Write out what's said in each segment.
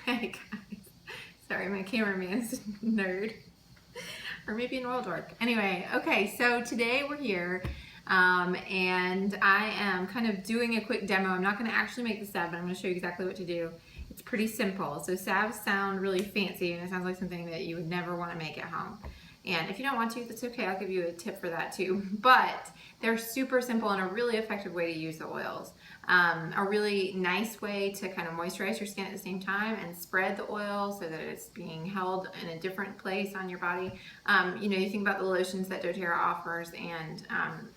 Okay, guys. Sorry, my cameraman's a nerd. Or maybe an oil dork. Anyway, okay, so today we're here and I am kind of doing a quick demo. I'm not going to actually make the salve, but I'm going to show you exactly what to do. It's pretty simple. So salves sound really fancy and it sounds like something that you would never want to make at home. And if you don't want to, that's okay. I'll give you a tip for that too. But they're super simple and a really effective way to use the oils. A really nice way to kind of moisturize your skin at the same time and spread the oil so that it's being held in a different place on your body. You think about the lotions that doTERRA offers, and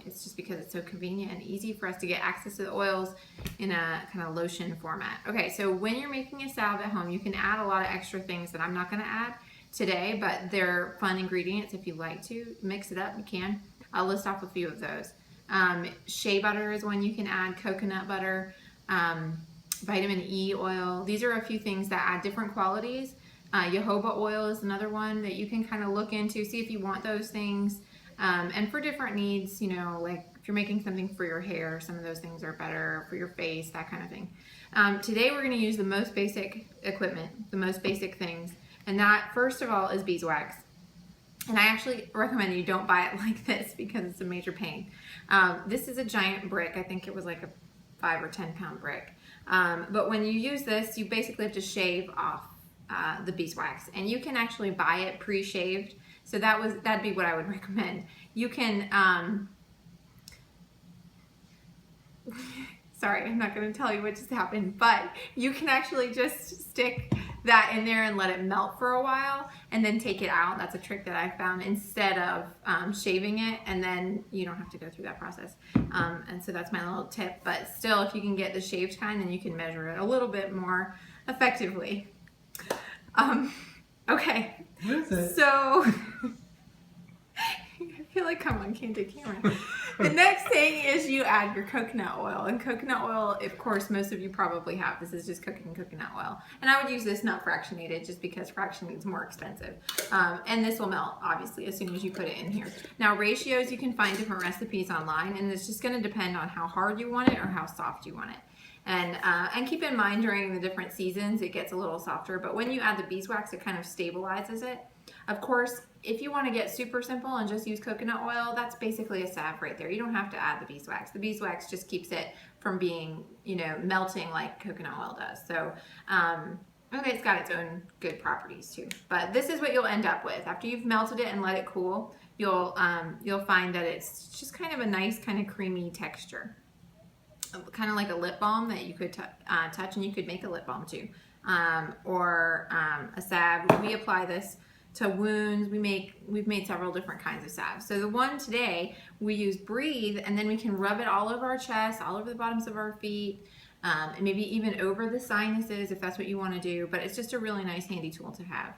it's just because it's so convenient and easy for us to get access to the oils in a kind of lotion format. Okay, so when you're making a salve at home, you can add a lot of extra things that I'm not going to add today, but they're fun ingredients. If you like to mix it up, you can. I'll list off a few of those. Shea butter is one you can add, coconut butter, vitamin E oil. These are a few things that add different qualities. Jojoba oil is another one that you can kind of look into, see if you want those things. And for different needs, like if you're making something for your hair, some of those things are better for your face, that kind of thing. Today we're going to use the most basic equipment, the most basic things. And that, first of all, is beeswax. And I actually recommend you don't buy it like this because it's a major pain. This is a giant brick. I think it was like a 5 or 10 pound brick. But when you use this, you basically have to shave off the beeswax. And you can actually buy it pre-shaved. So that'd be what I would recommend. You can, sorry, I'm not going to tell you what just happened, but you can actually just stick that in there and let it melt for a while and then take it out. That's a trick that I found, instead of shaving it, and then you don't have to go through that process. And so that's my little tip, but still, if you can get the shaved kind, then you can measure it a little bit more effectively. Okay, What is it? so I feel like I'm on candid camera. The next thing is you add your coconut oil. And coconut oil, of course, most of you probably have. This is just cooking coconut oil. And I would use this not fractionated, just because fractionated is more expensive. And this will melt, obviously, as soon as you put it in here. Now, ratios, you can find different recipes online, and it's just going to depend on how hard you want it or how soft you want it. And keep in mind, during the different seasons, it gets a little softer. But when you add the beeswax, it kind of stabilizes it. Of course, if you want to get super simple and just use coconut oil, that's basically a salve right there. You don't have to add the beeswax. The beeswax just keeps it from being, melting like coconut oil does. So, okay, it's got its own good properties too. But this is what you'll end up with. After you've melted it and let it cool, you'll find that it's just kind of a nice kind of creamy texture. Kind of like a lip balm that you could touch, and you could make a lip balm too. Or a salve. We apply this to wounds. We've made several different kinds of salves. So the one today, we use Breathe, and then we can rub it all over our chest, all over the bottoms of our feet, and maybe even over the sinuses if that's what you want to do. But it's just a really nice handy tool to have.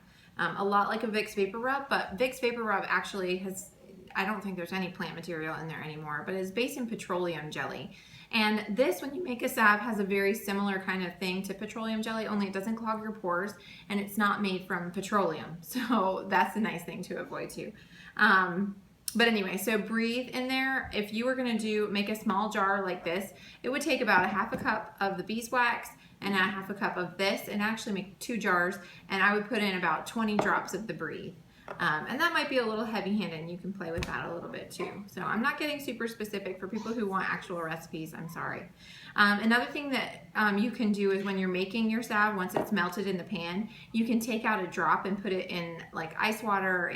A lot like a Vicks Vapor Rub, but Vicks Vapor Rub actually has, I don't think there's any plant material in there anymore, but it's based in petroleum jelly. And this, when you make a salve, has a very similar kind of thing to petroleum jelly, only it doesn't clog your pores, and it's not made from petroleum. So that's a nice thing to avoid too. But anyway, so Breathe in there. If you were going to make a small jar like this, it would take about a half a cup of the beeswax and a half a cup of this, and actually make 2 jars, and I would put in about 20 drops of the Breathe. And that might be a little heavy-handed, and you can play with that a little bit too. So I'm not getting super specific for people who want actual recipes. I'm sorry. Another thing that you can do is when you're making your salve, once it's melted in the pan, you can take out a drop and put it in like ice water,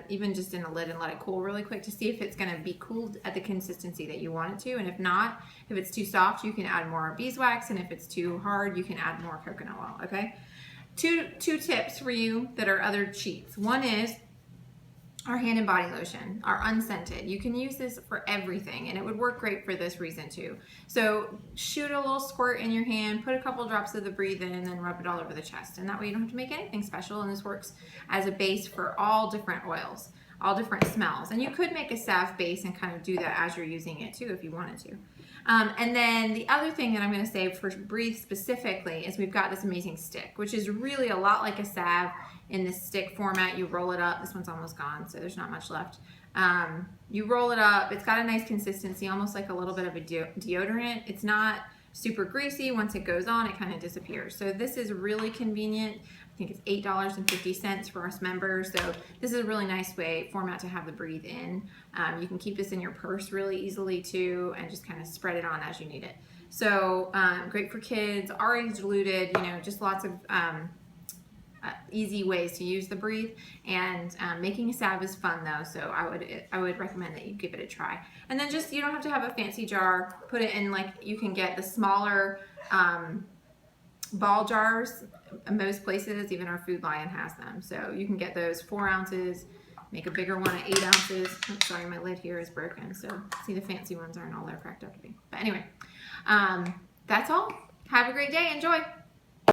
even just in a lid, and let it cool really quick to see if it's going to be cooled at the consistency that you want it to. And if not, if it's too soft, you can add more beeswax, and if it's too hard, you can add more coconut oil. Okay. Two tips for you that are other cheats. One is our hand and body lotion, our unscented. You can use this for everything, and it would work great for this reason too. So shoot a little squirt in your hand, put a couple drops of the Breathe in, and then rub it all over the chest. And that way you don't have to make anything special, and this works as a base for all different oils, all different smells. And you could make a salve base and kind of do that as you're using it too if you wanted to. And then the other thing that I'm going to say for Breathe specifically is we've got this amazing stick, which is really a lot like a salve in this stick format. You roll it up. This one's almost gone, so there's not much left. You roll it up. It's got a nice consistency, almost like a little bit of a deodorant. It's not super greasy. Once it goes on, it kind of disappears. So this is really convenient. I think it's $8.50 for us members. So this is a really nice format to have the breathe in. You can keep this in your purse really easily too, and just kind of spread it on as you need it. So great for kids, already diluted, you know, just lots of easy ways to use the breathe. And making a salve is fun though, so I would recommend that you give it a try. And then just, you don't have to have a fancy jar. Put it in, like, you can get the smaller ball jars. Most places, even our Food Lion has them, so you can get those 4 ounces. Make a bigger one at 8 ounces. Oh, sorry, my lid here is broken, so see, the fancy ones aren't all there cracked up to be. But anyway, that's all. Have a great day. Enjoy.